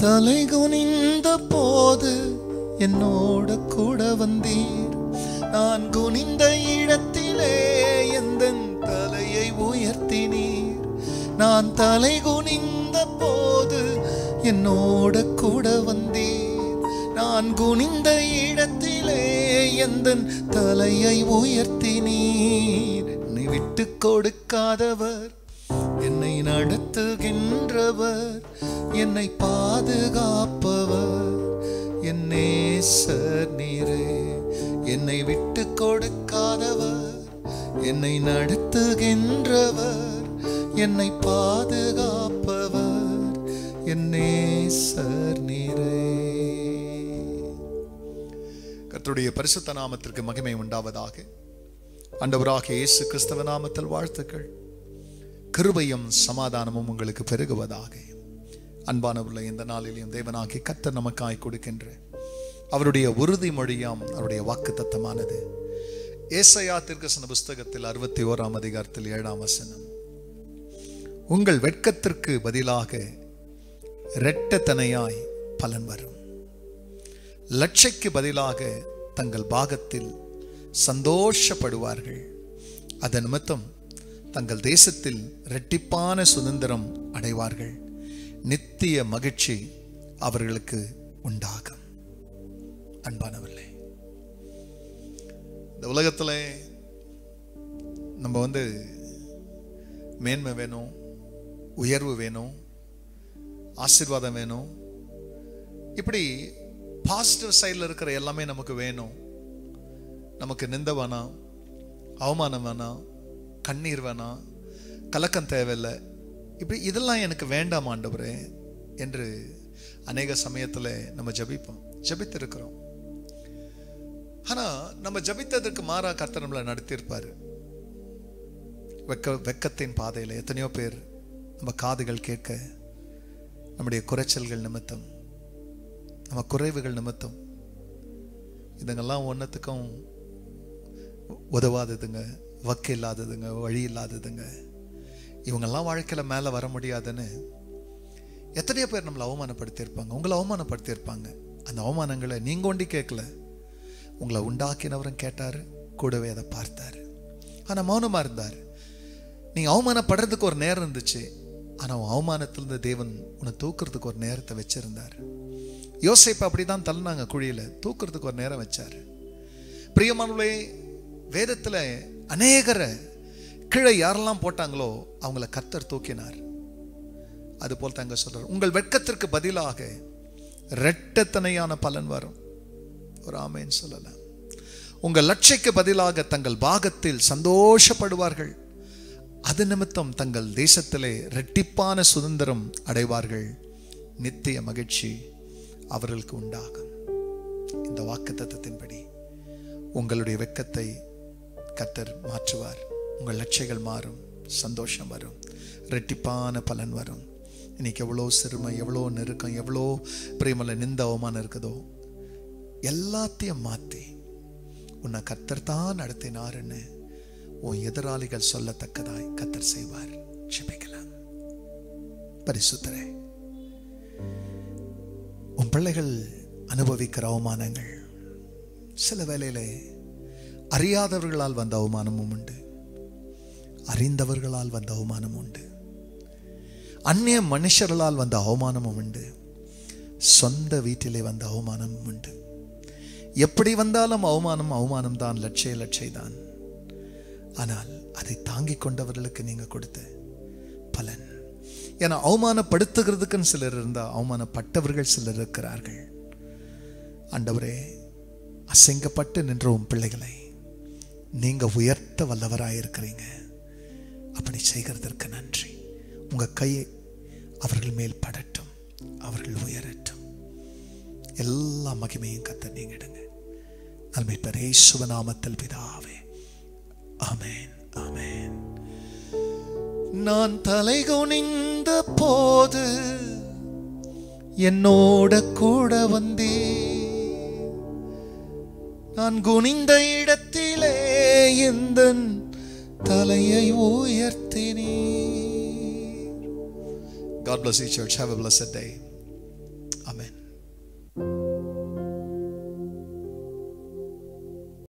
தலை குனிந்த போது என்னோட கூட வந்தீர். நான் குனிந்த இடத்திலே எந்தன் தலையை உயர்த்தினீர். நான் தலை குனிந்த போது என்னோட கூட வந்தீர். நான் குனிந்த இடத்திலே எந்தன் தலையை உயர்த்தினீர். என்னை விட்டு கொடுக்காதவர், என்னை நடத்துகின்றவர், என்னை பாதுகாப்பவர் என் நேசர் நீரே. என்னை விட்டு கொடுக்காதவர், என்னை நடத்துகின்றவர், என்னை பாதுகாப்பவர் என் நேசர் நீரே. கர்த்தருடைய பரிசுத்த நாமத்திற்கு மகிமை உண்டாவதாக. ஆண்டவராகிய இயேசு கிறிஸ்துவ நாமத்தில் வாழ்த்துக்கள். கிருபையும் சமாதானமும் உங்களுக்கு பெருகுவதாக. அன்பானவர்களே, இந்த நாளிலேயும் தேவனாகி கர்த்தர் நமக்காய் கொடுக்கின்ற அவருடைய உறுதிமொழியாம் அவருடைய வாக்குத்தத்தமானது ஏசாயா தீர்க்கதரிசன புஸ்தகத்தில் 61ஆம் அதிகாரத்தில் 7ஆம் வசனம். உங்கள் வெட்கத்திற்கு பதிலாக இரட்டத்தனையாய் பலன் வரும். லட்சைக்கு பதிலாக தங்கள் பாகத்தில் சந்தோஷப்படுவார்கள். அதன் நிமித்தம் தங்கள் தேசத்தில் இரட்டிப்பான சுதந்திரம் அடைவார்கள். நித்திய மகிழ்ச்சி அவர்களுக்கு உண்டாகும். அன்பானவர்களே, இந்த உலகத்தில் நம்ம மேன்மை வேணும், உயர்வு வேணும், ஆசீர்வாதம் வேணும். இப்படி பாசிட்டிவ் சைடில் இருக்கிற எல்லாமே நமக்கு வேணும். நமக்கு நிந்த வேணாம், அவமானம் வேணாம், கண்ணீர் வேணாம், கலக்கம் தேவையில்லை. இப்படி இதெல்லாம் எனக்கு வேண்டாம் ஆண்டவரே என்று அநேக சமயத்தில் நம்ம ஜபித்திருக்கிறோம். ஆனால் நம்ம ஜபித்ததற்கு மாறா கர்த்தர் நம்மளை நடத்தியிருப்பார். வெக்கத்தின் பாதையில் எத்தனையோ பேர் நம்ம காதுகள் கேட்க நம்முடைய குறைச்சல்கள் நிமித்தம், நம்ம குறைவுகள் நிமித்தம் இதுங்கெல்லாம் ஒன்றத்துக்கும் உதவாததுங்க, வக்கு இல்லாததுங்க, வழி இல்லாததுங்க, இவங்கெல்லாம் வாழ்க்கையில் மேலே வர முடியாதுன்னு எத்தனையோ பேர் நம்மளை அவமானப்படுத்தியிருப்பாங்க. உங்களை அவமானப்படுத்தியிருப்பாங்க. அந்த அவமானங்களை நீங்கள் ஒண்டி கேட்கல, உங்களை உண்டாக்கினவரும் கேட்டார், கூடவே அதை பார்த்தார். ஆனால் மௌனமாக இருந்தார். நீங்கள் அவமானப்படுறதுக்கு ஒரு நேரம் இருந்துச்சு, ஆனால் அவமானத்திலிருந்து தேவன் உன்னை தூக்குறதுக்கு ஒரு நேரத்தை வச்சிருந்தார். யோசேப்பு அப்படி தான் தள்ளினாங்க குழியில், தூக்குறதுக்கு ஒரு நேரம் வச்சார். பிரியமானவர்களே, வேதத்தில் அநேகரை கீழே யாரெல்லாம் போட்டாங்களோ அவங்கள கர்த்தர் தூக்கினார். அதுபோல் தாங்க சொல்றார், உங்கள் வெட்கத்திற்கு பதிலாக இரட்டத்தனையான பலன் வரும். ஒரு ஆமேன் சொல்லலாம். உங்கள் லட்சைக்கு பதிலாக தங்கள் பாகத்தில் சந்தோஷப்படுவார்கள். அது நிமித்தம் தங்கள் தேசத்திலே இரட்டிப்பான சுதந்திரம் அடைவார்கள். நித்திய மகிழ்ச்சி அவர்களுக்கு உண்டாகும். இந்த வாக்குத்தத்தத்தின்படி உங்களுடைய வெட்கத்தை கர்த்தர் மாற்றுவார். உங்கள் லட்சைகள் மாறும், சந்தோஷம் வரும், இரட்டிப்பான பலன் வரும். இன்னைக்கு எவ்வளோ சிறுமை, எவ்வளோ நெருக்கம், எவ்வளோ பிரியமல்ல நிந்த அவமானம் இருக்குதோ எல்லாத்தையும் மாற்றி உன்னை கர்த்தர் தான் நடத்தினாருன்னு உன் எதிராளிகள் சொல்லத்தக்கதாய் கர்த்தர் செய்வார். ஜெபிக்கலாம். பரிசுத்தரே, உன் பிள்ளைகள் அனுபவிக்கிற அவமானங்கள், சில வேளையிலே அறியாதவர்களால் வந்த அவமானமும் உண்டு, அறிந்தவர்களால் வந்த அவமானம் உண்டு, அந்நிய மனுஷர்களால் வந்த அவமானமும் உண்டு, சொந்த வீட்டிலே வந்த அவமானமும் உண்டு. எப்படி வந்தாலும் அவமானம் தான், லட்சை தான். ஆனால் அதை தாங்கிக் கொண்டவர்களுக்கு நீங்க கொடுத்த பலன். ஏன்னா அவமானப்படுத்துகிறதுக்குன்னு சிலர் இருந்தா, அவமானப்பட்டவர்கள் சிலர் இருக்கிறார்கள். ஆண்டவரே, அசைங்கப்பட்டு நின்ற உன் பிள்ளைகளை நீங்க உயர்த்த வல்லவராயிருக்கிறீங்க. அப்படி செய்கிறதற்கு நன்றி. உங்க கையை அவர்கள் மேல் படட்டும், அவர்கள் உயரட்டும். எல்லா மகிமையும் கர்த்தர் நீங்க எடுங்க. நல்மீட்பர் இயேசுவின் நாமத்தில் பிதாவே, ஆமென், ஆமென். நான் தலை குனிந்த போது என்னோட கூட வந்தே, நான் குனிந்த இடத்திலே எந்தன் தலையை உயர்த்தினீர். God bless you, church. Have a blessed day. Amen.